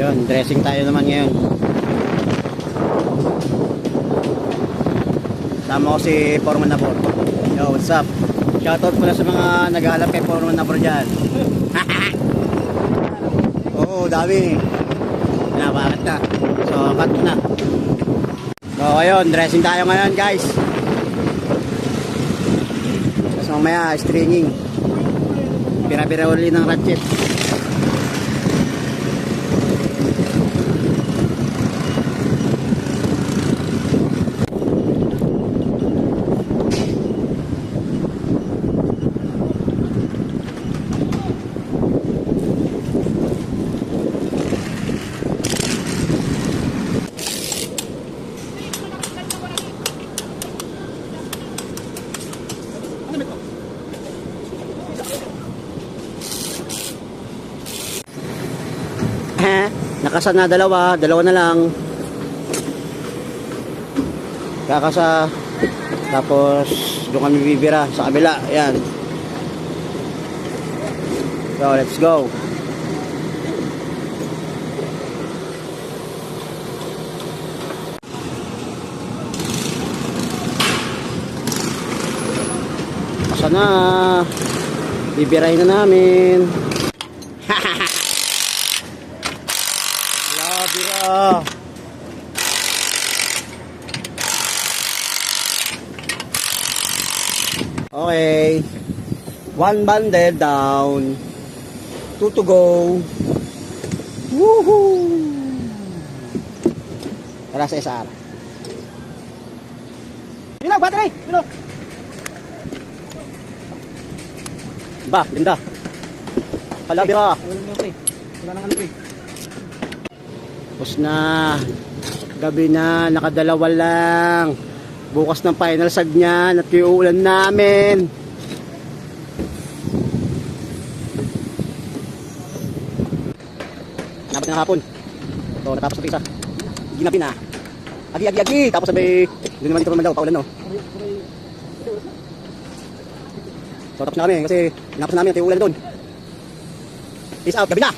Yun, dressing tayo naman ngayon. Tama ko si Foreman Nabor. Yo, what's up? Shoutout pala sa mga naghahanap kay Foreman Nabor dyan. Oo, dami. Bakit na? So, cut na. So, ayun, dressing tayo ngayon, guys. Tapos mamaya, stringing. Pira-pira uli ng ratchet. Nakasa na dalawa na lang. Kakasa. Tapos doon kami bibira sa kabila. Ayan. So, let's go. Kasa na. Bibirahin na namin. Bira. Okay. 1 bundle down. 2 to go. Woohoo! Tara sa SR. Yun lang, battery! Yun lang. Ba, linda. Palabira. Wala nang ano eh. Tapos na, gabi na, nakadalawa lang. Bukas ng final sag niyan at kiuulan namin. Nabat na hapon. So, natapos na isa. Ginabi na. Agi. Tapos sabi, hindi naman dito naman daw, paulan no. So, tapos na kami kasi napos namin at kiuulan doon. Peace out, gabi na.